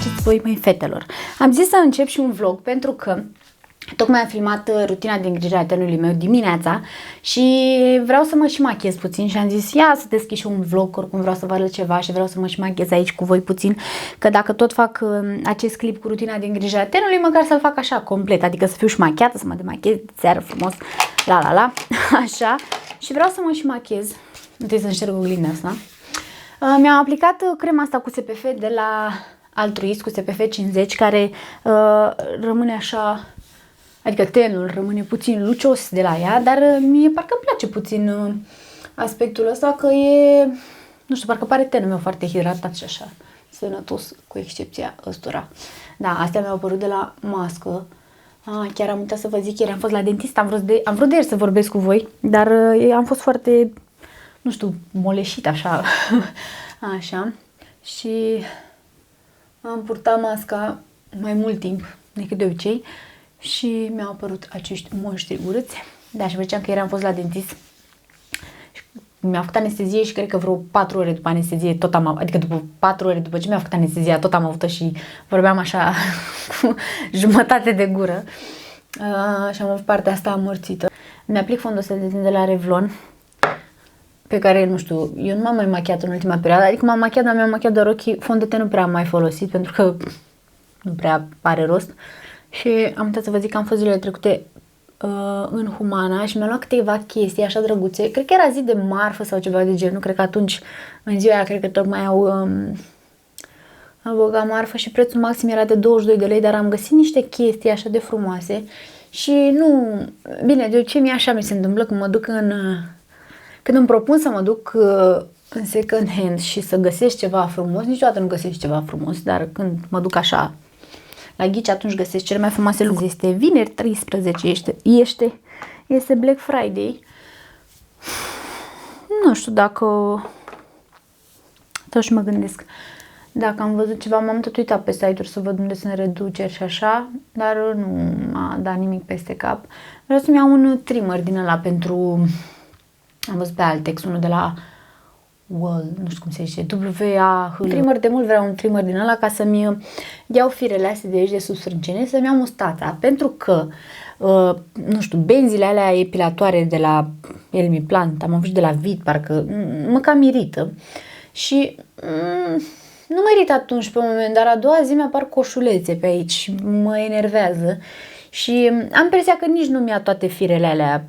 faceți voi, măi fetelor? Am zis să încep și un vlog pentru că tocmai am filmat rutina de îngrijire a tenului meu dimineața și vreau să mă și machiez puțin și am zis ia să deschid și un vlog, oricum vreau să vă arăt ceva și vreau să mă și machiez aici cu voi puțin, că dacă tot fac acest clip cu rutina de îngrijire a tenului, măcar să-l fac așa complet, adică să fiu și machiată, să mă demachez seară frumos, așa, și vreau să mă și machez. Întâi să înșterg oglinda asta. Mi-am aplicat crema asta cu SPF de la Altruist, cu SPF 50, care rămâne așa, adică tenul rămâne puțin lucios de la ea, dar mie parcă îmi place puțin aspectul ăsta, că e, nu știu, parcă pare tenul meu foarte hidratat și așa, sănătos, cu excepția ăstora. Da, astea mi-au apărut de la mască. Chiar am uitat să vă zic, ieri am fost la dentist, am vrut de ieri să vorbesc cu voi, dar am fost foarte, nu știu, moleșit așa, așa, și am purtat masca mai mult timp decât de obicei și mi-au apărut acești monștri urâți. Da, și ziceam că ieri am fost la dentist. Mi-a făcut anestezie și cred că vreo 4 ore după anestezie tot am avut, adică după 4 ore după ce mi-a făcut anestezia tot am avut și vorbeam așa cu jumătate de gură și am avut partea asta amorțită. Mi-aplic fondul ăsta de la Revlon, pe care, nu știu, eu nu m-am mai machiat în ultima perioadă, adică m-am machiat, dar mi-am machiat doar ochii, fond de ten nu prea am mai folosit pentru că nu prea are rost și am uitat să vă zic că am fost zilele trecute în Humana și mi-am luat câteva chestii așa drăguțe, cred că era zi de marfă sau ceva de genul, cred că atunci, în ziua aia, cred că tocmai au băgat marfă și prețul maxim era de 22 de lei, dar am găsit niște chestii așa de frumoase și nu, bine, de obicei mie așa mi se întâmplă când mă duc când îmi propun să mă duc în second hand și să găsesc ceva frumos, niciodată nu găsesc ceva frumos, dar când mă duc așa la ghici, atunci găsesc cele mai frumoase lucruri. Este vineri 13, este Black Friday. Nu știu dacă, tot și mă gândesc, dacă am văzut ceva, m-am tot uitat pe site-uri să văd unde sunt reduceri și așa, dar nu m-a dat nimic peste cap. Vreau să-mi iau un trimmer din ăla pentru, am văzut pe Altex, unul de la nu știu cum se zice, W-A-H-L. Trimmer, de mult vreau un trimmer din ăla ca să-mi iau firele astea de aici de sus frâncene, să-mi iau mustața, pentru că, nu știu, benzile alea epilatoare de la Elmi Plant, am avut de la Vid, parcă mă cam irită și nu mă irită atunci pe moment, dar a doua zi mi-apar coșulețe pe aici și mă enervează și am impresia că nici nu mi-a toate firele alea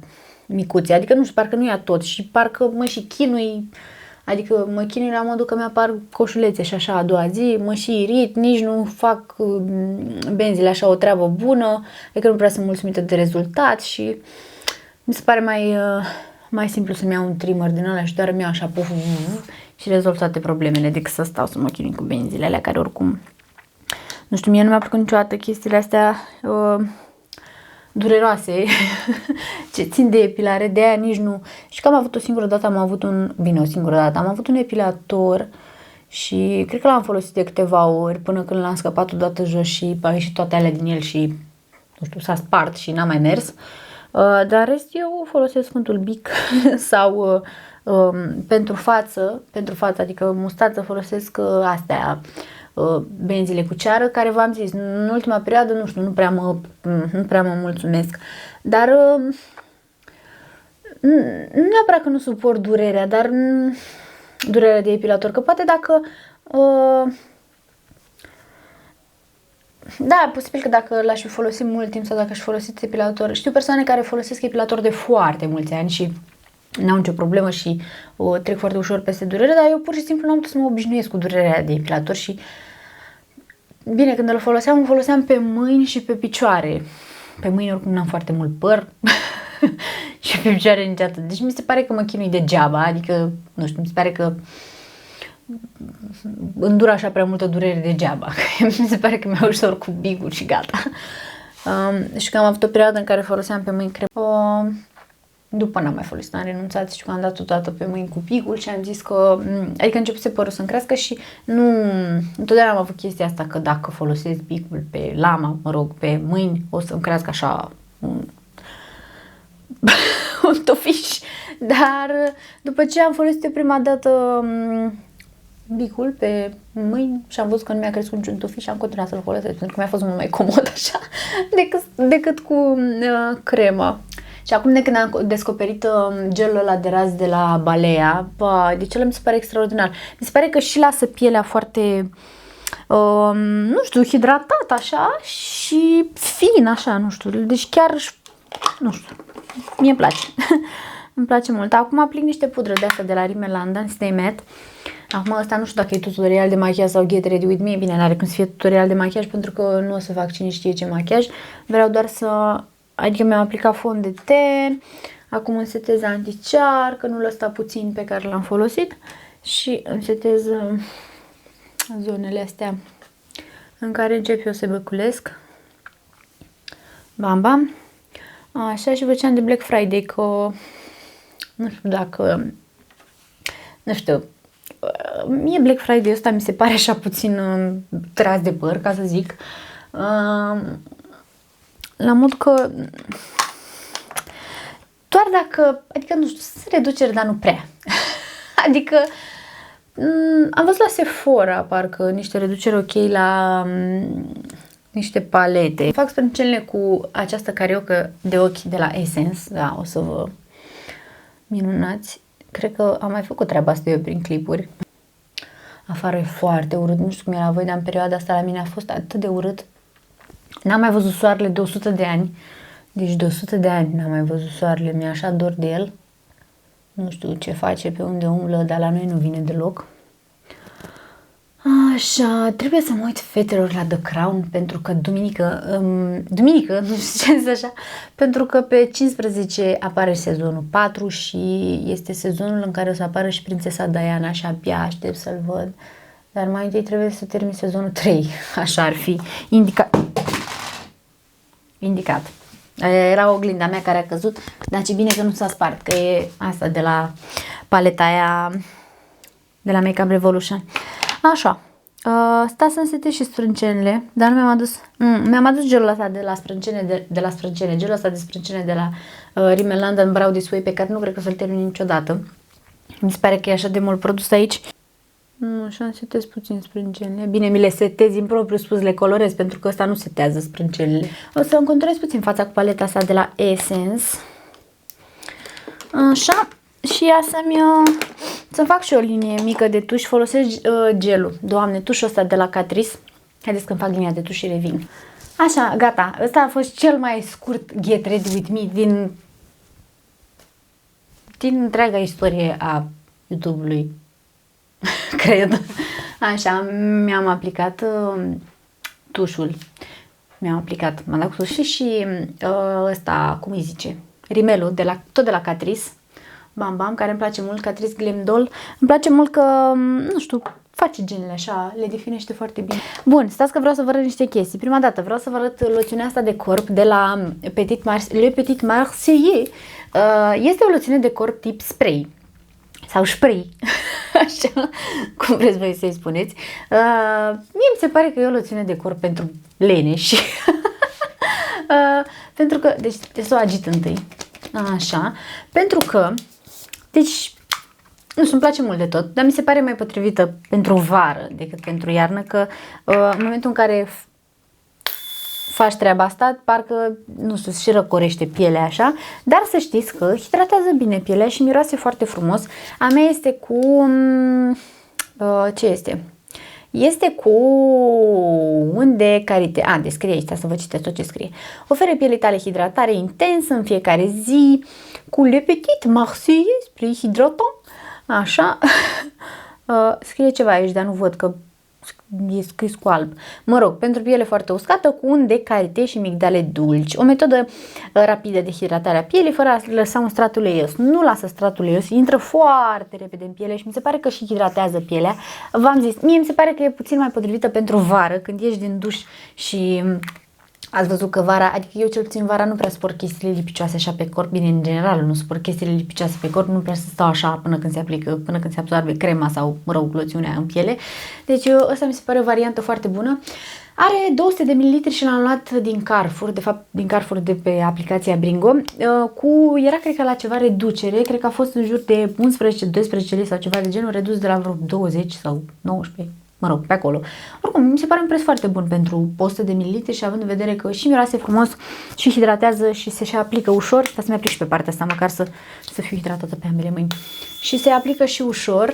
micuțe, adică nu știu, parcă nu ia tot și parcă mă și chinui. Adică mă chinui la modul că mi-apar coșulețe și așa a doua zi, mă și irit, nici nu fac benzile așa o treabă bună, adică nu prea sunt mulțumită de rezultat și mi se pare mai simplu să-mi iau un trimmer din ăla și doar îmi iau așa puf și rezolv toate problemele decât să stau să mă chinui cu benzile alea care oricum, nu știu, mie nu mi-a plăcut niciodată chestiile astea dureroase ce țin de epilare, de aia nici nu. Și că am avut o singură dată, am avut un epilator și cred că l-am folosit de câteva ori până când l-am scăpat odată jos și a ieșit toate alea din el și, nu știu, s-a spart și n-a mai mers. Dar rest eu folosesc Sfântul Bic sau pentru față, adică mustață folosesc astea, benzile cu ceară, care v-am zis, în ultima perioadă, nu știu, nu prea mă mulțumesc, dar nu neapărat că nu suport durerea, dar durerea de epilator, că poate dacă da, posibil că dacă l-aș fi folosit mult timp sau dacă aș folosi epilator, știu persoane care folosesc epilator de foarte mulți ani și n-au nicio problemă și trec foarte ușor peste durere, dar eu pur și simplu nu am putut să mă obișnuiesc cu durerea de epilator și bine, când îl foloseam pe mâini și pe picioare. Pe mâini oricum n-am foarte mult păr și pe picioare nici atât. Deci mi se pare că mă chinui degeaba, adică, nu știu, mi se pare că îndur așa prea multă durere degeaba. Mi se pare că mi-a ușor cu bigul și gata. Și că am avut o perioadă în care foloseam pe mâini cremă. După n-am mai folosit, am renunțat și că am dat o dată pe mâini cu picul și am zis că, adică începuse părul să-mi crească și întotdeauna am avut chestia asta că dacă folosesc picul pe lama, pe mâini, o să-mi crească așa un tofiș, dar după ce am folosit prima dată bicul pe mâini și am văzut că nu mi-a crescut niciun tufi și am continuat să-l folosesc pentru că mi-a fost mult mai comod așa decât cu crema. Și acum de când am descoperit gelul ăla de raz de la Balea, deci ăla mi se pare extraordinar. Mi se pare că și lasă pielea foarte, nu știu, hidratat așa și fin așa, nu știu. Deci chiar, nu știu, mie îmi place. Îmi place mult. Acum aplic niște pudră de asta de la Rimmel London, Stay Matte. Acum ăsta nu știu dacă e tutorial de machiaj sau Get Ready With Me. Bine, n-are cum să fie tutorial de machiaj pentru că nu o să fac cine știe ce machiaj. Vreau doar să... Adică mi-am aplicat fond de ten, acum îmi setez anti-cear, că nu ăsta puțin pe care l-am folosit și îmi setez zonele astea în care încep eu să băculesc. Bam, bam. Așa, și făceam de Black Friday că nu știu dacă, nu știu, mie Black Friday ăsta mi se pare așa puțin tras de păr, ca să zic. La mod că doar dacă, adică nu știu, sunt reduceri, dar nu prea. Adică am văzut la Sephora parcă niște reduceri ok la niște palete. Fac sprâncenele cu această cariocă de ochi de la Essence, da, o să vă minunați. Cred că am mai făcut treaba asta eu prin clipuri. Afară e foarte urât, nu știu cum era la voi, dar în perioada asta la mine a fost atât de urât. N-am mai văzut soarele de 100 de ani. Deci de 100 de ani n-am mai văzut soarele. Mi-e așa dor de el. Nu știu ce face, pe unde umblă, dar la noi nu vine deloc. Așa, trebuie să mă uit, fetelor, la The Crown, pentru că duminică, nu știu ce așa, pentru că pe 15 apare sezonul 4 și este sezonul în care o să apară și prințesa Diana și abia aștept să-l văd. Dar mai întâi trebuie să termin sezonul 3, așa ar fi indicat. Era oglinda mea care a căzut, dar ce bine că nu s-a spart, că e asta de la paleta aia de la Makeup Revolution. Așa, sta să-mi setez și sprâncenele, dar nu mi-am adus gelul ăsta de la sprâncene, gelul ăsta de sprâncene de la Rimmel London Brow This Way, pe care nu cred că o să-l termin niciodată. Mi se pare că e așa de mult produs aici. Așa, îmi setez puțin sprâncenele. Bine, mi le setez în propriu spus, le colorez, pentru că ăsta nu setează sprâncenele. O să îmi conturez puțin fața cu paleta asta de la Essence. Așa, și ia să-mi fac și o linie mică de tuș. Folosesc gelul, Doamne, tușul ăsta de la Catrice. Haideți că-mi fac linia de tuș și revin. Așa, gata. Ăsta a fost cel mai scurt Get Ready With Me din întreaga istorie a YouTube-ului. Cred. Așa, mi-am aplicat tușul. M-am dat cu tuș și ăsta, cum îi zice, rimelul, tot de la Catrice. Bam Bam, care îmi place mult, Catrice Glam Doll. Îmi place mult că, nu știu, face genele așa, le definește foarte bine. Bun, stați că vreau să vă arăt niște chestii. Prima dată vreau să vă arăt loțiunea asta de corp de la Le Petit Marseillais. Este o loțiune de corp tip spray. Sau spray, așa, cum vreți voi să-i spuneți. Mie mi se pare că e o loțiune de corp pentru leneși. Pentru că, deci să o agit întâi, așa, pentru că, deci, nu știu, îmi place mult de tot, dar mi se pare mai potrivită pentru vară decât pentru iarnă, că în momentul în care faci treaba asta, parcă, nu știu, și răcorește pielea așa, dar să știți că hidratează bine pielea și miroase foarte frumos. A mea este cu, ce este? Este cu un de carite, descrie aici, să vă citesc tot ce scrie. Oferă pielei tale hidratare intensă în fiecare zi, cu Le Petit Marseillais spray hidratant, așa, scrie ceva aici, dar nu văd că e scris cu alb. Mă rog, pentru piele foarte uscată, cu un de karité și migdale dulci. O metodă rapidă de hidratare a pielii, fără a lăsa un strat uleios. Nu lasă stratul uleios, intră foarte repede în piele și mi se pare că și hidratează pielea. V-am zis, mie mi se pare că e puțin mai potrivită pentru vară, când ieși din duș și Ați văzut că vara, adică eu cel puțin vara nu prea suport chestiile lipicioase așa pe corp, bine, în general nu suport chestiile lipicioase pe corp, nu prea să stau așa până când se aplică, până când se absorbe crema sau, mă rog, loțiunea în piele. Deci ăsta mi se pare o variantă foarte bună. Are 200 de ml și l-am luat din Carrefour, de fapt din Carrefour de pe aplicația Bringo, era cred că la ceva reducere, cred că a fost în jur de 11-12 lei sau ceva de genul, redus de la vreo 20 sau 19, mă rog, pe acolo. Oricum, mi se pare un preț foarte bun pentru 100 de ml și având în vedere că și miroase frumos și hidratează și se și aplică ușor, asta să-mi aplic și pe partea asta, măcar să fiu hidratată pe ambele mâini. Și se aplică și ușor,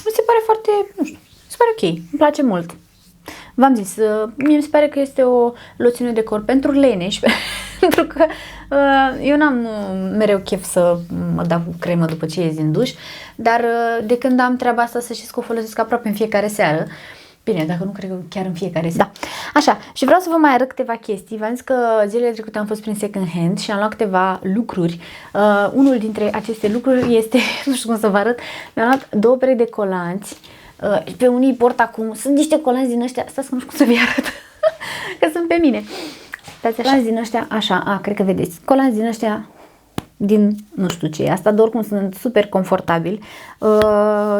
mi se pare foarte, nu știu, mi se pare ok, îmi place mult. V-am zis, mie mi se pare că este o loțiune de corp pentru leneși, pentru că eu n-am mereu chef să mă dau cu cremă după ce ies din duș, dar de când am treaba asta să știți că o folosesc aproape în fiecare seară. Bine, dacă nu cred că chiar în fiecare seară. Da. Așa, și vreau să vă mai arăt câteva chestii. V-am zis că zilele trecute am fost prin second hand și am luat câteva lucruri. Unul dintre aceste lucruri este, nu știu cum să vă arăt, mi-am luat 2 perechi de colanți. Pe unii port acum, sunt niște colanți din ăștia, stați că nu știu cum să vi arăt, că sunt pe mine. Stați așa. Colanți din ăștia, așa, cred că vedeți, colanți din ăștia, din nu știu ce, asta de oricum sunt super confortabili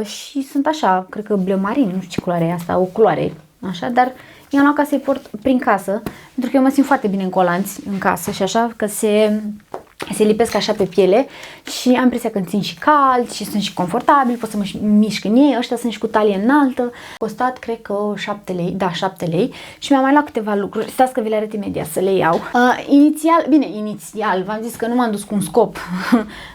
și sunt așa, cred că bleu marin, nu știu ce culoare e asta, o culoare, așa, dar i-am luat ca să-i port prin casă, pentru că eu mă simt foarte bine în colanți în casă și așa, că se lipesc așa pe piele și am impresia că îmi țin și cald și sunt și confortabil, pot să mă mișc în ei, ăștia sunt și cu talie înaltă, costat cred că 7 lei, da 7 lei și mi-am mai luat câteva lucruri, stați că vi le arăt imediat să le iau. Inițial v-am zis că nu m-am dus cu un scop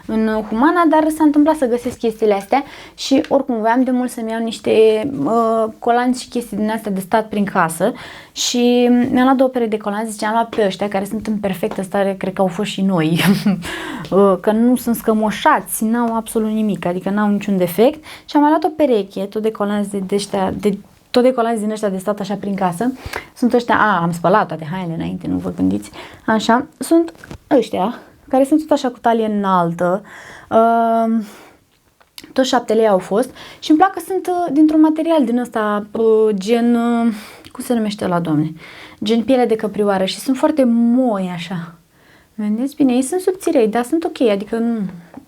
în Humana, dar s-a întâmplat să găsesc chestiile astea și oricum voiam de mult să-mi iau niște colanți și chestii din astea de stat prin casă și mi-am luat 2 perechi de colanți, ziceam, am luat pe ăștia care sunt în perfectă stare, cred că au fost și noi. Că nu sunt scămoșați, n-au absolut nimic, adică n-au niciun defect și am mai luat o pereche, tot de colanți tot de colanți din ăștia de stat așa prin casă. Sunt ăștia, am spălat toate hainele înainte, nu vă gândiți, așa, sunt ăștia care sunt tot așa cu talie înaltă, tot 7 lei au fost și îmi plac că sunt dintr-un material din ăsta gen, cum se numește ăla, doamne, gen piele de căprioară și sunt foarte moi așa. Vedeți? Bine, ei sunt subțirei, dar sunt ok, adică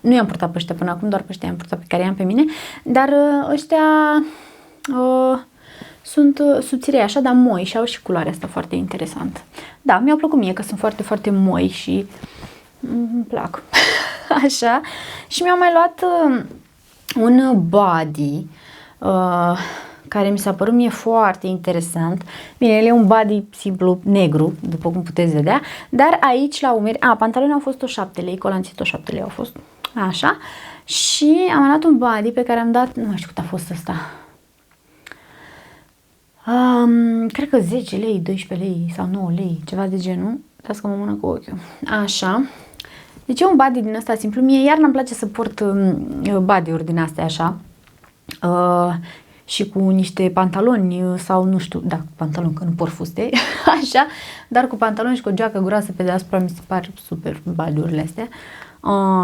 nu i-am purtat pe ăștia până acum, doar pe ăștia i-am purtat pe care i-am pe mine, dar ăștia sunt subțirei așa, dar moi și au și culoarea asta foarte interesantă. Da, mi-au plăcut mie că sunt foarte, foarte moi și îmi plac. Așa, și mi-am mai luat un body care mi s-a părut mie foarte interesant. Bine, el e un body simplu negru, după cum puteți vedea, dar aici la umeri, pantalonii au fost tot 7 lei, colanții tot 7 lei au fost, așa, și am luat un body pe care am dat, nu mai știu cât a fost ăsta, cred că 10 lei, 12 lei sau 9 lei, ceva de genul, dați că mă mână cu ochiul, așa. Deci e un body din ăsta simplu, mie iar n-mi place să port body-uri din astea așa, și cu niște pantaloni sau nu știu, da, pantaloni că nu port fuste, așa, dar cu pantaloni și cu o geacă groasă pe deasupra mi se par super body-urile astea,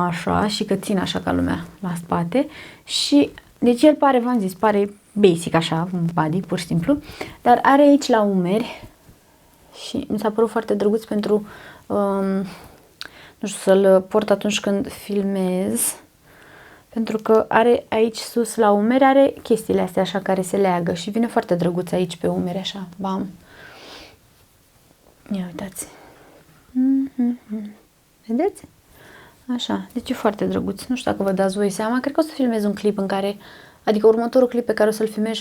așa, și că țin așa ca lumea la spate și, deci el pare, v-am zis, pare basic așa, un body, pur și simplu, dar are aici la umeri și mi s-a părut foarte drăguț pentru, nu știu, să-l port atunci când filmez, pentru că are aici sus la umeri, are chestiile astea așa care se leagă și vine foarte drăguț aici pe umeri așa, bam. Ia uitați. Vedeți? Așa, deci e foarte drăguț. Nu știu dacă vă dați voi seama, cred că o să filmez un clip în care, adică următorul clip pe care o să-l filmez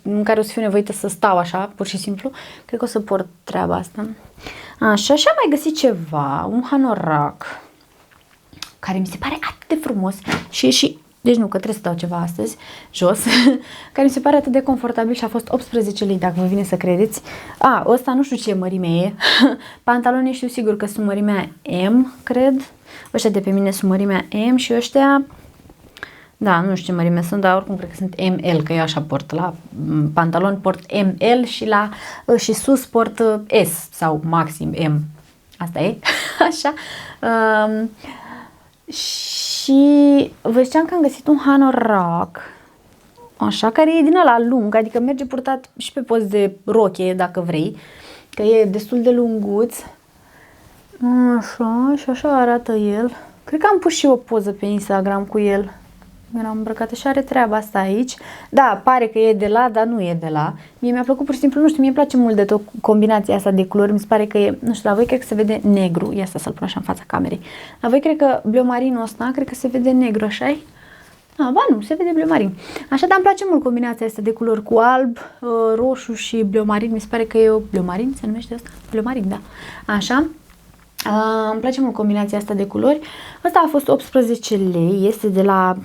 în care o să fiu nevoită să stau așa, pur și simplu, cred că o să port treaba asta. Așa, și am mai găsit ceva, un hanorac, care mi se pare atât de frumos și deci nu, că trebuie să dau ceva astăzi, jos, care mi se pare atât de confortabil și a fost 18 lei, dacă vă vine să credeți. Ăsta nu știu ce mărime e, pantalonii știu sigur că sunt mărimea M, cred, ăștia de pe mine sunt mărimea M și ăștia, da, nu știu ce mărime sunt, dar oricum cred că sunt ML, că eu așa port, la pantaloni port ML și sus port S sau maxim M, asta e, așa. Și vă ziceam că am găsit un hanorac, așa, care e din ăla lung, adică merge purtat și pe post de rochie dacă vrei, că e destul de lunguț. Așa, și așa arată el. Cred că am pus și o poză pe Instagram cu el. Eram îmbrăcată și are treaba asta aici. Da, pare că e de la, dar nu e de la. Mie mi-a plăcut pur și simplu, nu știu, mie îmi place mult de tot combinația asta de culori. Mi se pare că e, nu știu, la voi cred că se vede negru. Ia asta să-l pun așa în fața camerei. La voi cred că bleu marinul ăsta, cred că se vede negru, așa-i? Ba nu, se vede bleu marin. Așa, dar îmi place mult combinația asta de culori cu alb, roșu și bleu marin. Mi se pare că e o bleu marin, se numește asta? Bleu marin, da. Așa. Îmi place mult combinația asta de culori. Asta a fost 18 lei, este de la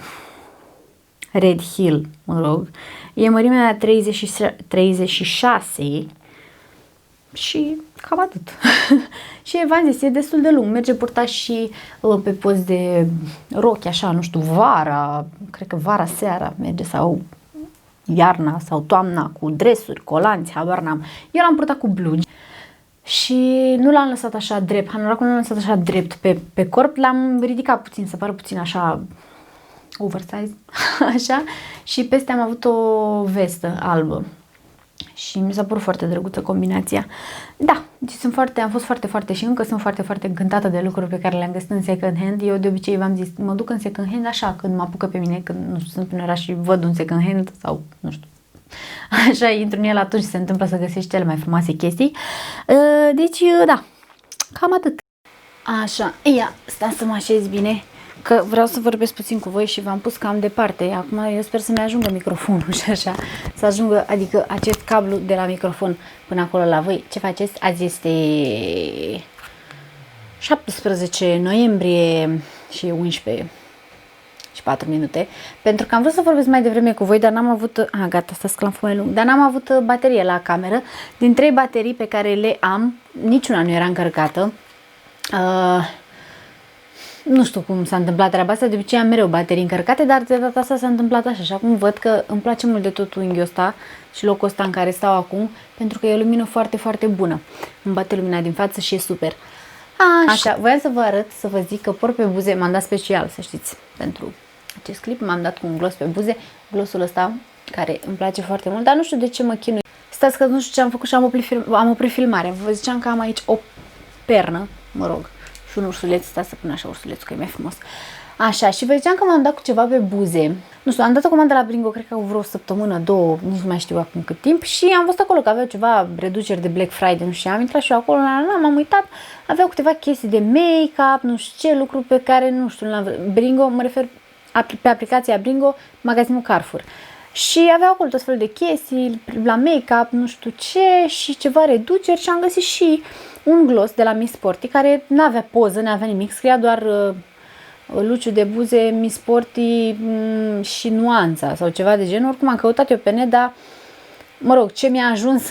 Red Hill, mă rog. E mărimea 36 și cam atât. Și v-am zis, e destul de lung. Merge purtat și pe post de rochi, așa, nu știu, vara, cred că vara seara merge sau iarna sau toamna cu dresuri, colanți, habar n-am. Eu l-am purtat cu blugi. Și nu l-am lăsat așa drept, hanoracul nu l-am lăsat așa drept pe corp, l-am ridicat puțin, să pară puțin așa oversize, așa, și peste am avut o vestă albă și mi s-a părut foarte drăguță combinația. Da, deci am fost foarte și încă sunt foarte încântată de lucruri pe care le-am găsit în second hand. Eu de obicei v-am zis, mă duc în second hand așa când mă apucă pe mine, când nu știu, sunt în oraș și văd un second hand sau nu știu. Așa, intru în el atunci se întâmplă să găsești cele mai frumoase chestii. Deci, da, cam atât. Așa, ia, stai să mă așez bine, că vreau să vorbesc puțin cu voi și v-am pus cam departe. Acum eu sper să-mi ajungă microfonul și așa, să ajungă, adică acest cablu de la microfon până acolo la voi. Ce faceți? Azi este 17 noiembrie și 11 și 4 minute, pentru că am vrut să vorbesc mai devreme cu voi, dar n-am avut, gata, stați că l-am făcut mai lung, dar n-am avut baterie la cameră. Din 3 baterii pe care le am, niciuna nu era încărcată. Nu știu cum s-a întâmplat treaba asta, de obicei am mereu baterii încărcate, dar de data asta s-a întâmplat așa. Și acum văd că îmi place mult de tot unghiul ăsta și locul ăsta în care stau acum, pentru că e o lumină foarte bună. Îmi bate lumina din față și e super. Așa, voiam să vă arăt, să vă zic că port pe buze, m-am dat special, să știți, pentru acest clip, m-am dat cu un gloss pe buze, glossul ăsta, care îmi place foarte mult, dar nu știu de ce mă chinui. Stați că nu știu ce am făcut și am oprit filmarea. Vă ziceam că am aici o pernă, mă rog, și un ursuleț, stați să pun așa ursulețul, că e mai frumos. Așa, și vă ziceam că m-am dat cu ceva pe buze. Nu știu, am dat o comandă la Bringo, cred că vreo o săptămână, 2, nici nu mai știu acum cât timp, și am văzut acolo că aveau ceva reduceri de Black Friday, nu știu, am intrat și eu acolo, m-am uitat, aveau câteva chestii de make-up, nu știu ce, lucruri pe care, nu știu, Bringo, mă refer pe aplicația Bringo, magazinul Carrefour. Și aveau acolo tot felul de chestii, la make-up, nu știu ce, și ceva reduceri, și am găsit și un gloss de la Miss Sporty, care nu avea poză, nu avea nimic, scria doar luciu de buze, Miss Sporty și nuanța sau ceva de genul. Oricum am căutat eu pe net, dar mă rog, ce mi-a ajuns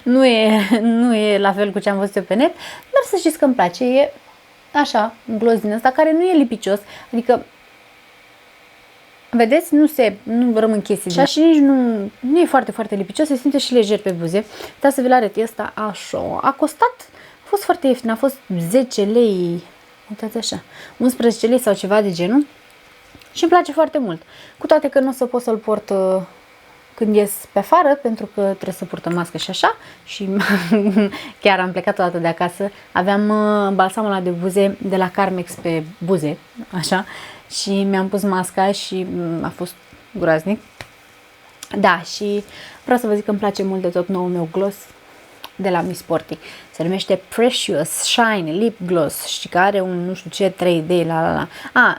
nu e la fel cu ce am văzut eu pe net, dar să știți că îmi place, e așa, un gloss din ăsta care nu e lipicios, adică vedeți, nu rămân chestii de și nici nu e foarte lipicios, se simte și lejer pe buze. Dar să vi-l arăt, ăsta așa, a fost foarte ieftin, a fost 10 lei, uitați așa, 11 lei sau ceva de genul și îmi place foarte mult. Cu toate că nu o să pot să-l port când ies pe afară, pentru că trebuie să purtăm mască și așa, și chiar am plecat o dată de acasă, aveam balsamul ăla de buze de la Carmex pe buze, așa, și mi-am pus masca și a fost groaznic. Da, și vreau să vă zic că îmi place mult de tot noul meu gloss de la Miss Sporty. Se numește Precious Shine Lip Gloss și că are un nu știu ce 3D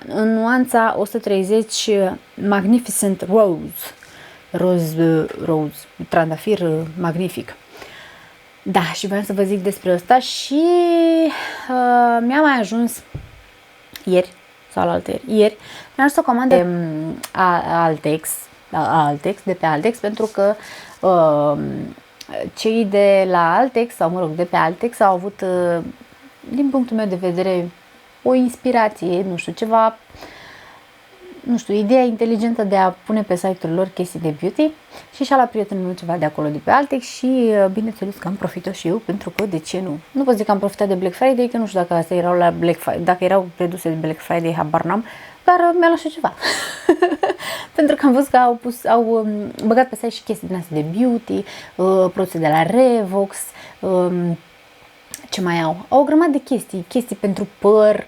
în nuanța 130 Magnificent Rose, trandafir magnific. Da, și vreau să vă zic despre asta și mi-a mai ajuns ieri mi-a ajuns o comandă de pe Altex, pentru că cei de la Altex, sau mă rog, de pe Altex au avut, din punctul meu de vedere, o inspirație, nu știu, ceva, nu știu, ideea inteligentă de a pune pe site-ul lor chestii de beauty și și-a luat prietenul meu ceva de acolo de pe Altex și bineînțeles că am profitat și eu, pentru că de ce nu? Nu pot zic că am profitat de Black Friday, că nu știu dacă astea erau la Black Friday, dacă erau reduse de Black Friday, habar n-am, dar mi-a luat și ceva. Pentru că am văzut că au băgat pe site și chestii din astea de beauty, produse de la Revox, ce mai au? Au o grămadă de chestii pentru păr,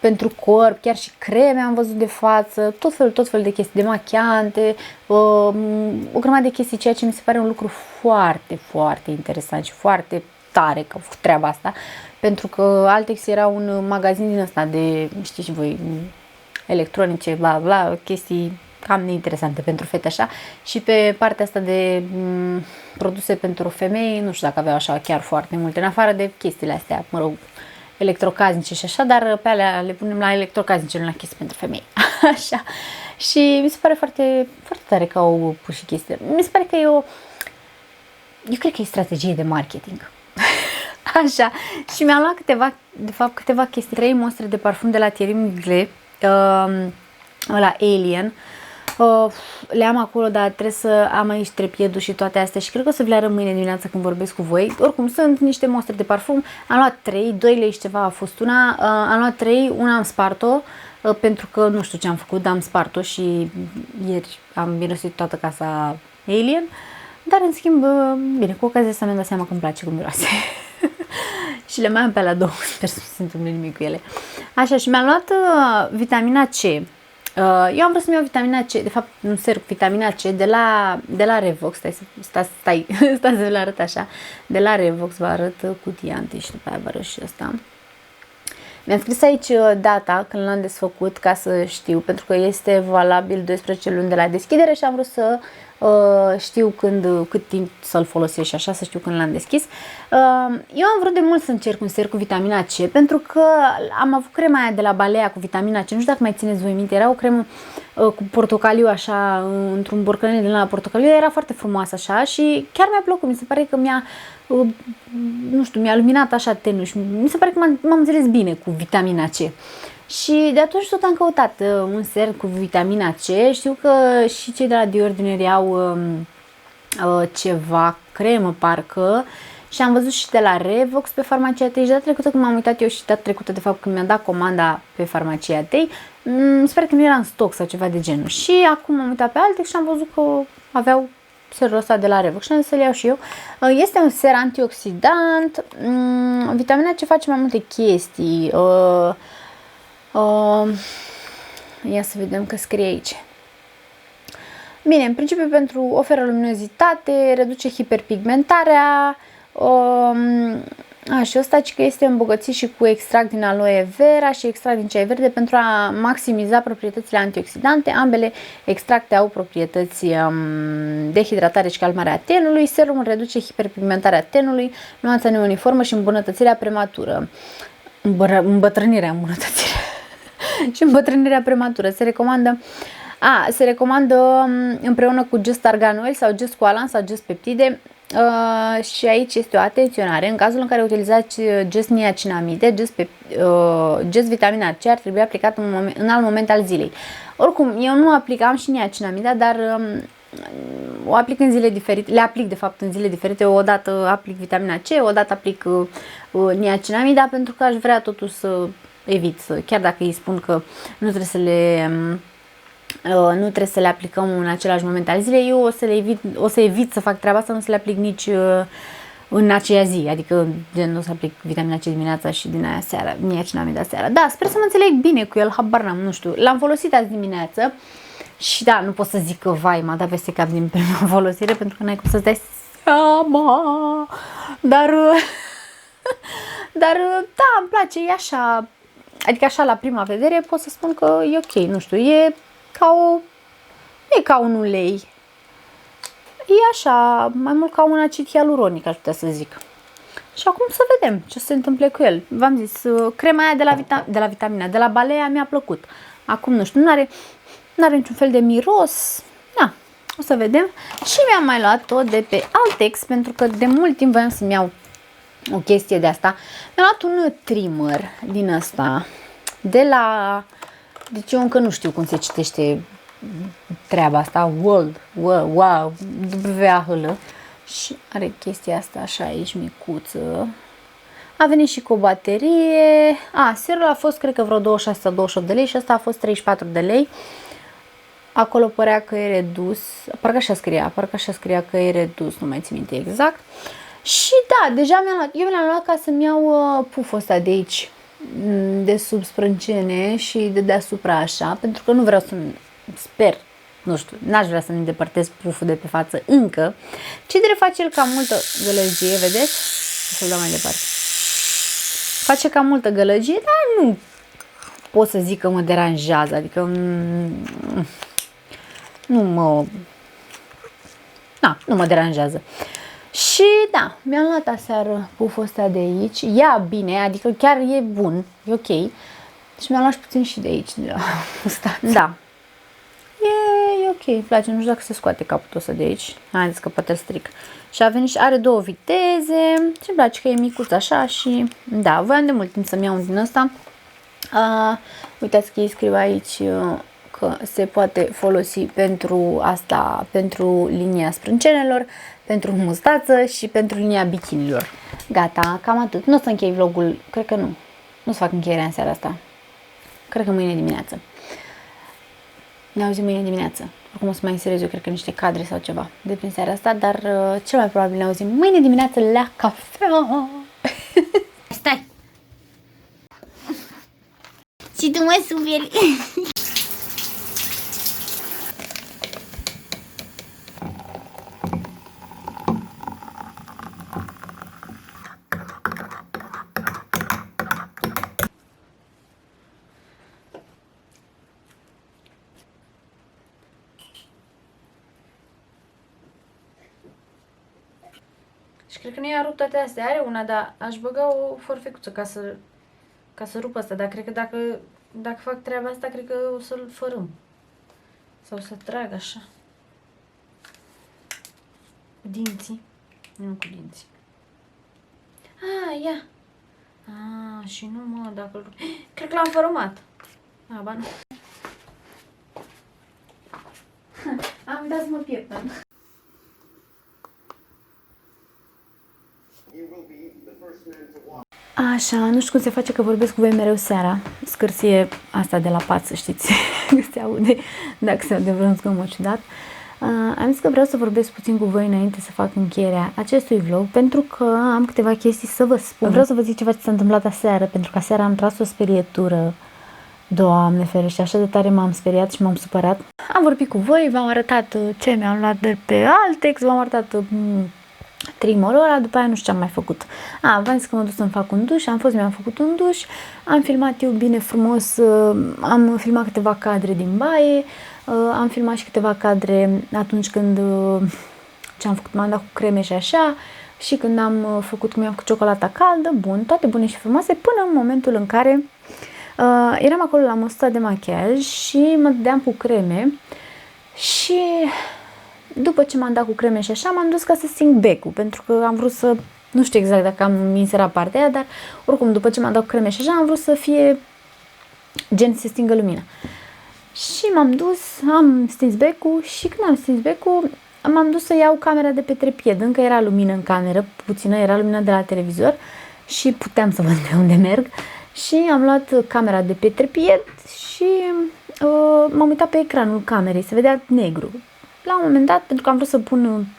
pentru corp, chiar și creme am văzut de față, tot felul de chestii, de machiante, o grămadă de chestii, ceea ce mi se pare un lucru foarte, foarte interesant și foarte tare că treaba asta, pentru că Altex era un magazin din ăsta de, știți și voi, electronice, bla bla, chestii cam neinteresante pentru fete așa, și pe partea asta de produse pentru femei, nu știu dacă aveau așa chiar foarte multe, în afară de chestiile astea, mă rog, electrocasnice și așa, dar pe alea le punem la electrocasnice, nu la chestii pentru femei. Așa. Și mi se pare foarte, foarte tare că au pus și chestii. Mi se pare că eu cred că e strategie de marketing. Așa. Și mi-am luat câteva chestii. 3 mostre de parfum de la Thierry Mugler, la Alien. Le am acolo, dar trebuie să am aici trepiedul și toate astea și cred că o să vi le arăt mâine dimineața când vorbesc cu voi. Oricum, sunt niște mostre de parfum. Am luat 3, 2 lei și ceva a fost una. Am luat 3, una am spart-o pentru că nu știu ce am făcut, dar am spart-o și ieri am mirosit toată casa Alien. Dar în schimb, bine, cu ocazia asta mi-am dat seama că îmi place cum miroase. Și le mai am pe alea 2, sper să nu se întâmple nimic cu ele. Așa, și mi-am luat vitamina C. Eu am vrut să-mi iau vitamina C, de fapt un serum vitamina C de la Revox, stai să vă arăt așa, de la Revox, vă arăt cutia întâi și după aia vă arăt și asta. Mi-am scris aici data când l-am desfăcut ca să știu, pentru că este valabil 12 luni de la deschidere și am vrut să știu cât timp să-l folosesc și așa, să știu când l-am deschis. Eu am vrut de mult să încerc un ser cu vitamina C, pentru că am avut crema aia de la Balea cu vitamina C, nu știu dacă mai țineți voi minte, era o cremă cu portocaliu așa, într-un borcanel de la portocaliu, era foarte frumoasă așa și chiar mi-a plăcut, mi se pare că mi-a luminat așa tenul și mi se pare că m-am înțeles bine cu vitamina C. Și de atunci tot am căutat un ser cu vitamina C. Știu că și cei de la The Ordinary au ceva cremă parcă și am văzut și de la Revox pe Farmacia Tei și data trecută când m-am uitat eu și data trecută de fapt când mi-am dat comanda pe Farmacia Tei, sper că nu era în stoc sau ceva de genul. Și acum am uitat pe Altex și am văzut că aveau serul ăsta de la Revox și am zis să-l iau și eu. Este un ser antioxidant, vitamina C face mai multe chestii. Ia să vedem că scrie aici. Bine, în principiu oferă luminozitate, reduce hiperpigmentarea, și ăsta că este îmbogățit și cu extract din aloe vera și extract din ceai verde pentru a maximiza proprietățile antioxidante. Ambele extracte au proprietăți de hidratare și calmare a tenului. Serumul reduce hiperpigmentarea tenului, nuanța neuniformă și îmbunătățirea prematură. Și îmbătrânirea prematură. Se recomandă împreună cu Just Argan Oil sau Just Coalan sau Just Peptide. Și aici este o atenționare. În cazul în care utilizați Just niacinamide, Just vitamina C ar trebui aplicat în alt moment al zilei. Oricum, eu nu aplicam și niacinamida, dar o aplic în zile diferite, le aplic de fapt în zile diferite, odată aplic vitamina C, odată aplic niacinamida, pentru că aș vrea totuși să evit, chiar dacă îi spun că nu trebuie să le aplicăm în același moment al zilei, eu o să evit să fac treaba asta, nu să le aplic nici în aceea zi, adică nu o să aplic vitamina C dimineața și din aia seara, niacinamida seara. Da, sper să mă înțeleg bine cu el, habar n-am, nu știu, l-am folosit azi dimineață și da, nu pot să zic că vai, m-a dat peste cap din prima folosire, pentru că n-ai cum să-ți dai seama, dar da, îmi place, e așa, adică așa la prima vedere pot să spun că e ok, nu știu, e ca un ulei, e așa, mai mult ca un acid hialuronic, aș putea să zic. Și acum să vedem ce se întâmplă cu el. V-am zis, crema aia de la Balea mi-a plăcut. Acum nu știu, n-are niciun fel de miros. Da, o să vedem. Și mi-am mai luat tot de pe Altex, pentru că de mult timp voiam să-mi iau o chestie de asta. Mi-am luat un trimmer din ăsta deci eu încă nu știu cum se citește treaba asta, WAHL, și are chestia asta așa aici micuță. A venit și cu o baterie. Serul a fost, cred că vreo 26 sau 28 de lei și asta a fost 34 de lei. Acolo părea că e redus. Parcă așa scria că e redus, nu mai țin minte exact. Și da, deja eu mi-am luat ca să-mi iau puful ăsta de aici, de sub sprâncene și de deasupra așa, pentru că nu vreau să sper, nu știu, n-aș vrea să-mi îndepărtez puful de pe față încă. Ce face el cam multă gălăgie, vedeți? O să-l dau mai departe. Face cam multă gălăgie, dar nu pot să zic că mă deranjează, adică nu mă deranjează. Și da, mi-am luat aseară puful ăsta de aici, ia bine, adică chiar e bun, e ok. Și mi-am luat și puțin și de aici, de la mustață. Da, e ok, îmi place, nu știu dacă se scoate capul ăsta de aici, haideți că poate îl stric. Și a venit și are 2 viteze și îmi place că e micuț așa și da, voiam de mult timp să-mi iau un din ăsta. Uitați că ei scriu aici că se poate folosi pentru asta, pentru linia sprâncenelor, pentru mustață și pentru linia bichinilor. Gata, cam atât. Nu o să închei vlogul, cred că nu. Nu o să fac încheierea în seara asta. Cred că mâine dimineață. Ne auzim mâine dimineață. Oricum o să mai inserez eu, cred că niște cadre sau ceva de prin seara asta, dar cel mai probabil ne auzim mâine dimineață la cafea. Stai! Și tu mă superi! Și cred că nu i-a rupt toate astea. Are una, dar aș băga o forfecuță ca să rupă asta. Dar cred că dacă fac treaba asta, cred că o să-l fărâm. Sau să trag așa. Cu dinții. Nu cu dinții. Ia. Și nu mă, dacă îl rup. Cred că l-am fărâmat. Ba nu. Am dat să mă pieptăn. Așa, nu știu cum se face că vorbesc cu voi mereu seara. Scârție asta de la pat, să știți, se aude, dacă se aude vreun zgomot ciudat. Am zis că vreau să vorbesc puțin cu voi înainte să fac încheierea acestui vlog, pentru că am câteva chestii să vă spun. Vreau să vă zic ceva ce s-a întâmplat aseară, pentru că aseară am tras o sperietură. Doamne ferește, așa de tare m-am speriat și m-am supărat. Am vorbit cu voi, v-am arătat ce mi-am luat de pe Altex, v-am arătat trimorul ăla, după aia nu știu ce am mai făcut. V-am zis că mă duc să-mi fac un duș, mi-am făcut un duș, am filmat eu bine frumos, am filmat câteva cadre din baie, am filmat și câteva cadre atunci când ce am făcut, m-am dat cu creme și așa, și când am făcut cum i-am făcut ciocolata caldă, bun, toate bune și frumoase, până în momentul în care eram acolo la măsuța de machiaj și mă dădeam cu creme și după ce m-am dat cu creme și așa, m-am dus ca să sting becul, pentru că am vrut să, nu știu exact dacă am inserat partea aia, dar oricum după ce m-am dat cu creme și așa, am vrut să fie gen să se stingă lumina. Și m-am dus, am stins becul și când am stins becul, m-am dus să iau camera de pe trepied. Încă era lumină în cameră, puțină, era lumină de la televizor și puteam să văd pe unde merg. Și am luat camera de pe trepied și m-am uitat pe ecranul camerei, se vedea negru. La un moment dat, pentru că am vrut să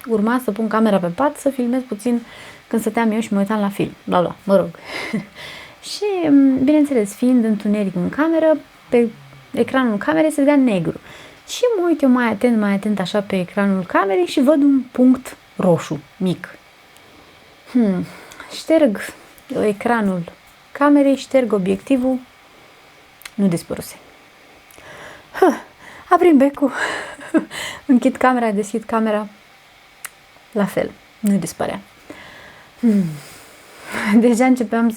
urma să pun camera pe pat, să filmez puțin când stăteam eu și mă uitam la film. Mă rog. Și, bineînțeles, fiind întuneric în cameră, pe ecranul camerei se vedea negru. Și mă uit eu mai atent așa pe ecranul camerei și văd un punct roșu, mic. Șterg ecranul camerei, șterg obiectivul, nu dispăruse. Aprim becul, închid camera, deschid camera, la fel, nu dispărea. Deja începeam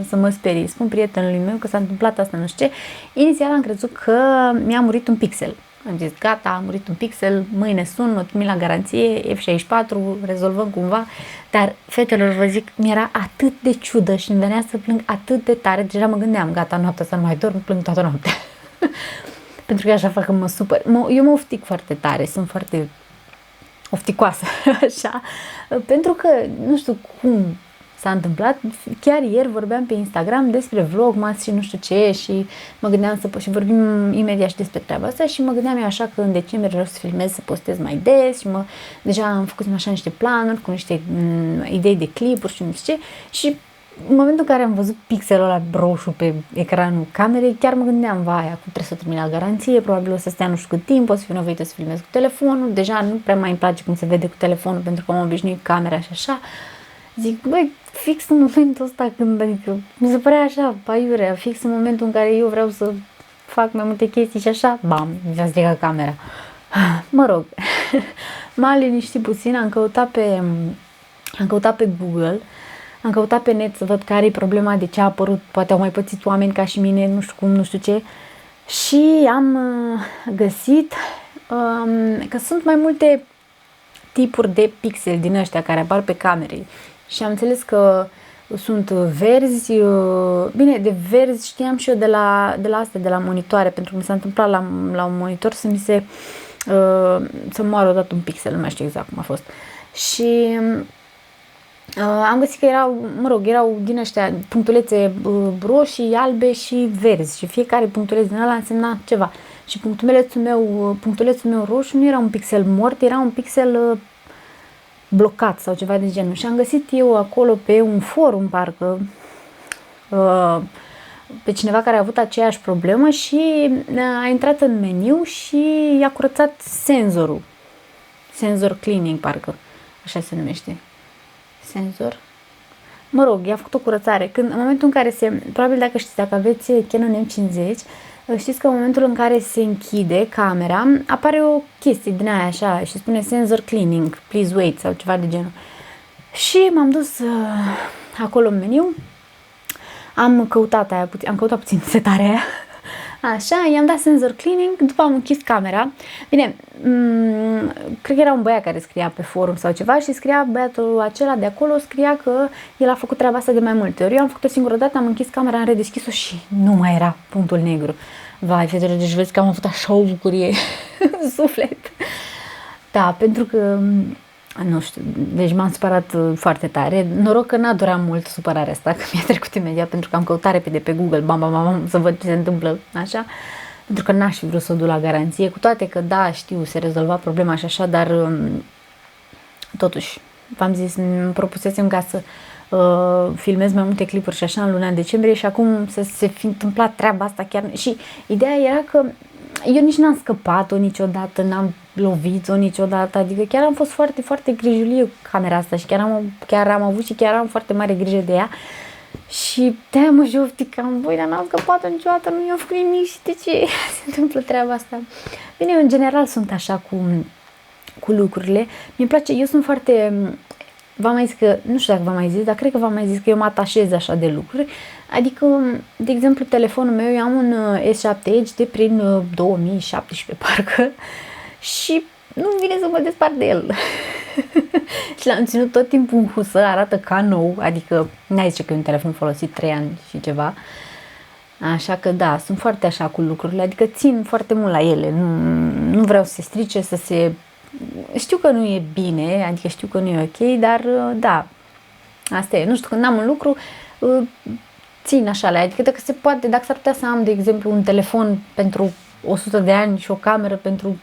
să mă sperii. Spun prietenului meu că s-a întâmplat asta, nu știu ce. Inițial am crezut că mi-a murit un pixel. Am zis, gata, a murit un pixel, mâine sun, o trimit la garanție, F64, rezolvăm cumva. Dar, fetelor, vă zic, mi-era atât de ciudă și îmi venea să plâng atât de tare. Deja mă gândeam, gata, noaptea să nu mai dorm, plâng toată noaptea. Pentru că așa fac că mă supăr. Eu mă oftic foarte tare, sunt foarte ofticoasă, așa. Pentru că, nu știu cum s-a întâmplat. Chiar ieri vorbeam pe Instagram despre Vlogmas și nu știu ce și mă gândeam și vorbim imediat și despre treaba asta și mă gândeam eu așa că în decembrie vreau să filmez, să postez mai des și deja am făcut așa niște planuri cu niște idei de clipuri și nu știu ce și în momentul în care am văzut pixelul ăla roșu pe ecranul camerei, chiar mă gândeam, vai, acum trebuie să termin la garanție, probabil o să stea nu știu cât timp, o să fiu nevoită să filmez cu telefonul, deja nu prea mai îmi place cum se vede cu telefonul pentru că m-am obișnuit cu camera și așa. Zic, băi, fix în momentul ăsta când, adică, mi se părea așa, aiurea, fix în momentul în care eu vreau să fac mai multe chestii și așa, bam, mi-a stricat camera. Mă rog, m-a liniștit puțin, am căutat pe Google, am căutat pe net să văd care e problema, de ce a apărut, poate au mai pățit oameni ca și mine, nu știu cum, nu știu ce. Și am găsit că sunt mai multe tipuri de pixeli din ăștia care apar pe camere. Și am înțeles că sunt verzi, bine, de verzi știam și eu de la astea, de la monitoare, pentru că mi s-a întâmplat la un monitor să moară odată un pixel, nu mai știu exact cum a fost. Și am găsit că erau din ăștia punctulețe roșii, albe și verzi și fiecare punctuleț din ăla însemna ceva. Și punctulețul meu roșu nu era un pixel mort, era un pixel blocat sau ceva de genul. Și am găsit eu acolo pe un forum, parcă, pe cineva care a avut aceeași problemă și a intrat în meniu și i-a curățat senzorul. Senzor cleaning, parcă, așa se numește. Senzor. Mă rog, i-a făcut o curățare. În momentul în care probabil dacă aveți Canon M50, știți că în momentul în care se închide camera, apare o chestie din aia așa și spune sensor cleaning, please wait sau ceva de genul. Și m-am dus acolo în meniu, am căutat puțin setarea aia. Așa, i-am dat sensor cleaning, după am închis camera. Bine, cred că era un băiat care scria pe forum sau ceva și scria, băiatul acela de acolo scria că el a făcut treaba asta de mai multe ori. Eu am făcut-o singură dată, am închis camera, am redeschis-o și nu mai era punctul negru. Vai, fetele, deci vezi că am avut așa o bucurie în suflet. Da, pentru că, nu știu, deci m-am supărat foarte tare. Noroc că n-a durat mult supărarea asta, că mi-a trecut imediat, pentru că am căutat repede pe Google, bam, să văd ce se întâmplă, așa. Pentru că n-aș fi vrut să o duc la garanție, cu toate că, da, știu, se rezolva problema și așa, dar totuși, v-am zis, îmi propusesem ca să filmez mai multe clipuri și așa în luna decembrie și acum să se fi întâmplat treaba asta chiar. Și ideea era că eu nici n-am scăpat-o niciodată, n-am lovit-o niciodată, adică chiar am fost foarte, foarte grijulie cu camera asta și chiar am avut și chiar am foarte mare grijă de ea. Și de-aia mă jofticam, dar n-am scăpat-o niciodată, nu i-am făcut nimic și de ce se întâmplă treaba asta? Bine, eu în general sunt așa cu lucrurile, mi-e place, eu sunt foarte, v-am mai zis că, nu știu dacă v-am mai zis, dar cred că v-am mai zis că eu mă atașez așa de lucruri, adică, de exemplu, telefonul meu, eu am un S7 Edge de prin 2017 parcă și nu-mi vine să mă despart de el. Și l-am ținut tot timpul în husă, arată ca nou, adică n-ai zice că e un telefon folosit 3 ani și ceva. Așa că da, sunt foarte așa cu lucrurile, adică țin foarte mult la ele, nu vreau să se strice, știu că nu e bine, adică știu că nu e ok, dar da, asta e, nu știu, când am un lucru, țin așa la ea, adică dacă se poate, dacă s-ar putea să am, de exemplu, un telefon pentru 100 de ani și o cameră pentru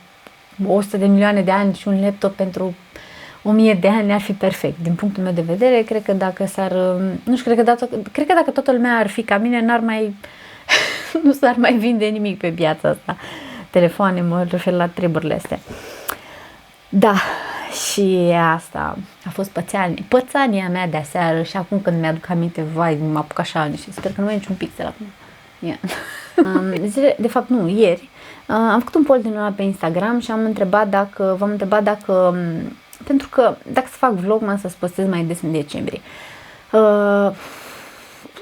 100 de milioane de ani și un laptop pentru 1000 de ani, ar fi perfect. Din punctul meu de vedere, cred că dacă cred că dacă toată lumea ar fi ca mine, nu s-ar mai vinde nimic pe piața asta. Telefoane, mă refer la treburile astea. Da, și asta a fost pățania mea de aseară și acum când mi-aduc aminte, vai, mă apuc așa și sper că nu mai e niciun pixel acum. Yeah. De fapt, nu, ieri am făcut un poll din ăla pe Instagram și v-am întrebat dacă, pentru că dacă să fac vlogmas să postez mai des în decembrie.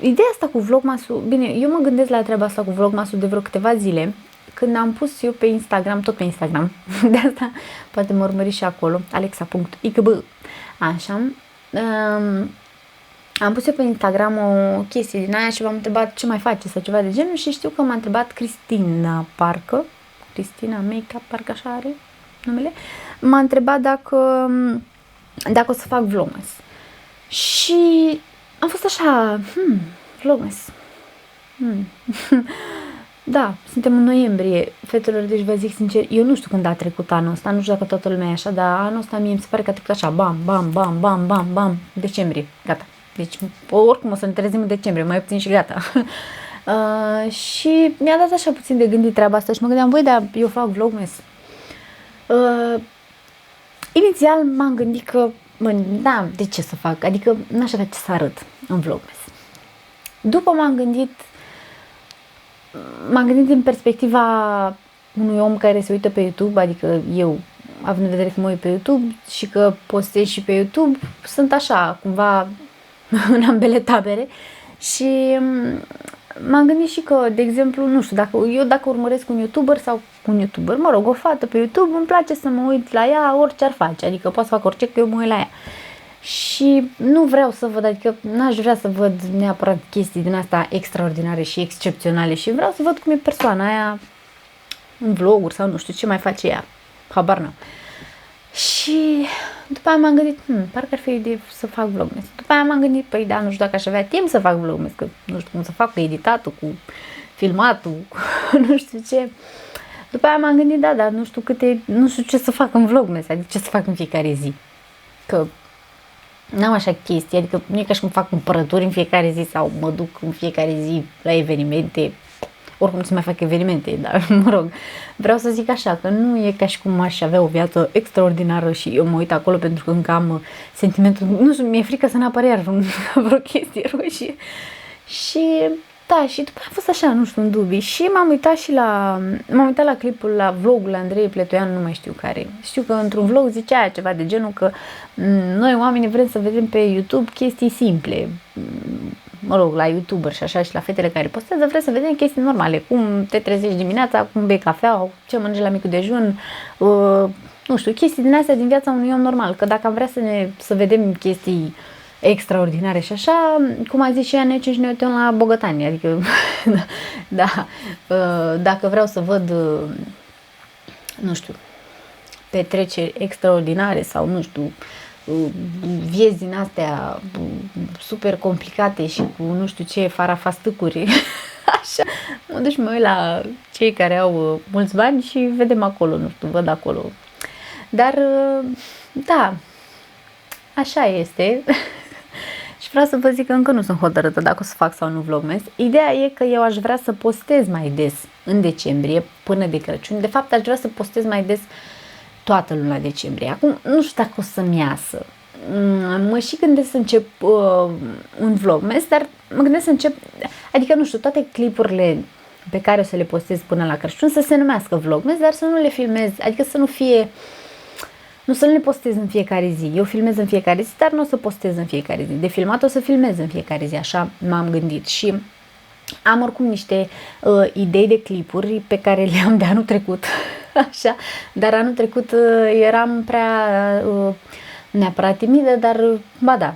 Ideea asta cu vlogmasul, bine, eu mă gândesc la treaba asta cu vlogmasul de vreo câteva zile, când am pus eu pe Instagram, tot pe Instagram, de asta poate mă urmări și acolo, alexa.icb, așa, am pus eu pe Instagram o chestie din aia și v-am întrebat ce mai face sau ceva de genul și știu că m-a întrebat Cristina Makeup, parcă așa are numele, m-a întrebat dacă o să fac vlogmas. Și am fost așa, Vlogmas. Da, suntem în noiembrie, fetelor, deci vă zic sincer, eu nu știu când a trecut anul ăsta, nu știu dacă toată lumea e așa, dar anul ăsta mie mi se pare că a trecut așa, bam, bam, bam, bam, bam, bam, decembrie, gata. Deci oricum o să ne trezim în decembrie, mai puțin și gata. Și mi-a dat așa puțin de gândit treaba asta și mă gândeam, dar eu fac Vlogmas. Inițial m-am gândit că, da, de ce să fac? Adică n-aș avea ce să arăt în Vlogmas. După m-am gândit în perspectiva unui om care se uită pe YouTube, adică eu, având în vedere că mă uit pe YouTube și că postez și pe YouTube, sunt așa, cumva în ambele tabere și m-am gândit și că, de exemplu, nu știu, dacă urmăresc un YouTuber, mă rog, o fată pe YouTube, îmi place să mă uit la ea orice ar face, adică pot să fac orice, că eu mă uit la ea. Și nu vreau să văd, adică n-aș vrea să văd neapărat chestii din asta extraordinare și excepționale și vreau să văd cum e persoana aia în vloguri sau nu știu ce mai face ea, habar n-am. Și după aia m-am gândit, parcă ar fi o idee să fac Vlogmas. După aia m-am gândit, păi da, nu știu dacă aș avea timp să fac Vlogmas, că nu știu cum să fac cu editatul, cu filmatul, cu nu știu ce. După aia m-am gândit, dar nu știu ce să fac în Vlogmas, adică ce să fac în fiecare zi. Că n-am așa chestii, adică nu e ca și cum fac cumpărături în fiecare zi sau mă duc în fiecare zi la evenimente. Oricum nu se mai fac evenimente, dar mă rog, vreau să zic așa, că nu e ca și cum aș avea o viață extraordinară și eu mă uit acolo pentru că încă am sentimentul, nu știu, mi-e frică să n-apare iar vreo chestie roșie. Și da, și după aia a fost așa, nu știu, în dubii și m-am uitat la clipul, la vlogul la Andrei Pletoian, nu mai știu care. Știu că într-un vlog zicea ceva de genul că noi oamenii vrem să vedem pe YouTube chestii simple, mă rog, la YouTuber și așa și la fetele care postează, vrem să vedem chestii normale, cum te trezești dimineața, cum bei cafea, ce mănânci la micul dejun, nu știu, chestii din astea din viața unui om normal, că dacă am vrea să vedem chestii extraordinare și așa, cum a zis și ea, și ne uităm la bogătani, adică da, dacă vreau să văd, nu știu, petreceri extraordinare sau nu știu, vieți din astea super complicate și cu nu știu ce farafastâcuri, așa, mă duc și mă uit la cei care au mulți bani și vedem acolo, nu știu, văd acolo. Dar, da, așa este. Și vreau să vă zic că încă nu sunt hotărâtă dacă o să fac sau nu Vlogmas. Ideea e că eu aș vrea să postez mai des în decembrie, până de Crăciun. De fapt, aș vrea să postez mai des toată luna decembrie. Acum, nu știu dacă o să-mi iasă. Mă și gândesc să încep un Vlogmas, dar mă gândesc să încep, adică, nu știu, toate clipurile pe care o să le postez până la Crăciun să se numească Vlogmas, dar să nu le filmez, adică să nu fie... Nu să nu le postez în fiecare zi. Eu filmez în fiecare zi, dar nu o să postez în fiecare zi. De filmat o să filmez în fiecare zi, așa m-am gândit. Și am oricum niște idei de clipuri pe care le-am de anul trecut, așa, dar anul trecut eram prea neapărat timidă, dar ba da,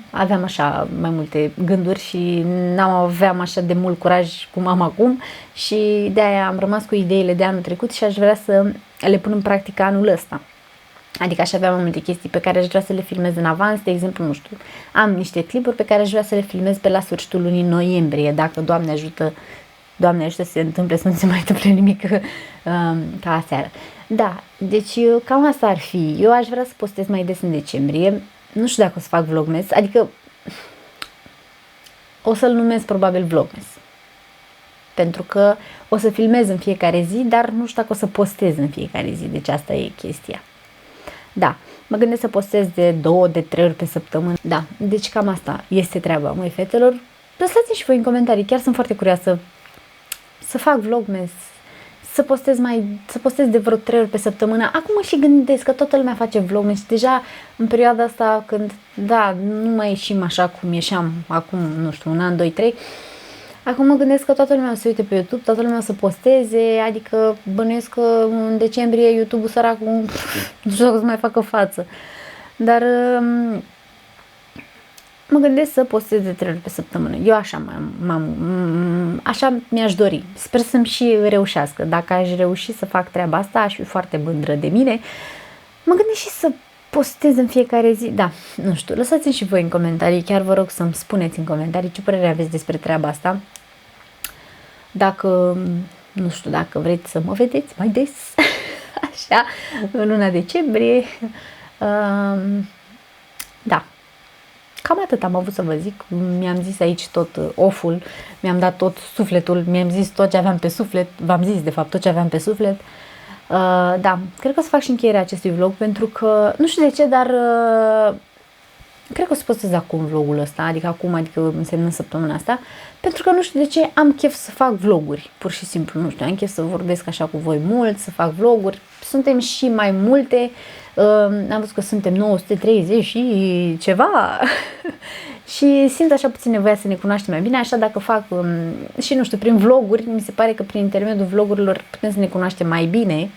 aveam așa mai multe gânduri și aveam așa de mult curaj cum am acum și de-aia am rămas cu ideile de anul trecut și aș vrea să le pun în practică anul ăsta. Adică aș avea mai multe chestii pe care aș vrea să le filmez în avans, de exemplu, nu știu, am niște clipuri pe care aș vrea să le filmez pe la sfârșitul lunii noiembrie, dacă Doamne ajută să se întâmple, să nu se mai întâmple nimic ca aseară. Da, deci cam asta ar fi. Eu aș vrea să postez mai des în decembrie, nu știu dacă o să fac Vlogmas, adică o să-l numesc probabil Vlogmas. Pentru că o să filmez în fiecare zi, dar nu știu dacă o să postez în fiecare zi, deci asta e chestia. Da, mă gândesc să postez de 2, de 3 ori pe săptămână. Da, deci cam asta este treaba, măi fetelor. Lăsați-mi și voi în comentarii, chiar sunt foarte curioasă să fac Vlogmas, să postez de vreo 3 ori pe săptămână. Acum mă și gândesc că toată lumea face Vlogmas și deja în perioada asta când, da, nu mai ieșim așa cum ieșeam acum, nu știu, un an, 2, 3. Acum mă gândesc că toată lumea o să uite pe YouTube, toată lumea o să posteze, adică bănuiesc că în decembrie YouTube-ul săracul nu știu dacă o să mai facă față. Dar mă gândesc să postez de 3 ori pe săptămână. Eu așa mi-aș dori. Sper să-mi și reușească. Dacă aș reuși să fac treaba asta, aș fi foarte mândră de mine. Mă gândesc și să postez în fiecare zi, da, nu știu, lăsați-mi și voi în comentarii, chiar vă rog să-mi spuneți în comentarii ce părere aveți despre treaba asta. Dacă, nu știu, dacă vreți să mă vedeți mai des, așa, în luna decembrie, da, cam atât am avut să vă zic. Mi-am zis aici tot oful, mi-am dat tot sufletul, mi-am zis tot ce aveam pe suflet, v-am zis de fapt tot ce aveam pe suflet. Da, cred că o să fac și încheierea acestui vlog pentru că, nu știu de ce, dar cred că o să postez acum vlogul ăsta, adică însemnând săptămâna asta, pentru că nu știu de ce am chef să fac vloguri, pur și simplu, nu știu, am chef să vorbesc așa cu voi mult, să fac vloguri, suntem și mai multe, am văzut că suntem 930 și ceva și simt așa puțin nevoia să ne cunoaștem mai bine, așa dacă fac și nu știu, prin vloguri, mi se pare că prin intermediul vlogurilor putem să ne cunoaștem mai bine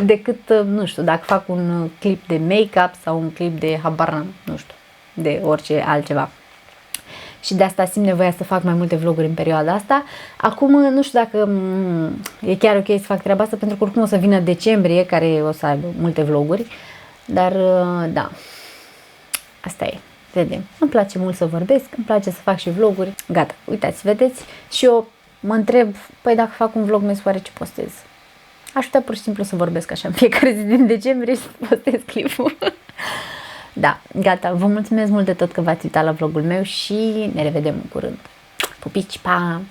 decât, nu știu, dacă fac un clip de make-up sau un clip de habar n-am, nu știu, de orice altceva. Și de asta simt nevoia să fac mai multe vloguri în perioada asta. Acum nu știu dacă e chiar ok să fac treaba asta, pentru că oricum o să vină decembrie, care o să aibă multe vloguri. Dar da, asta e, vedem. Îmi place mult să vorbesc, îmi place să fac și vloguri. Gata, uitați, vedeți? Și eu mă întreb, păi dacă fac un vlog mes, oare ce postez? Aș putea pur și simplu să vorbesc așa în fiecare zi din decembrie și să postez clipul. Da, gata, vă mulțumesc mult de tot că v-ați uitat la vlogul meu și ne revedem în curând. Pupici, pa!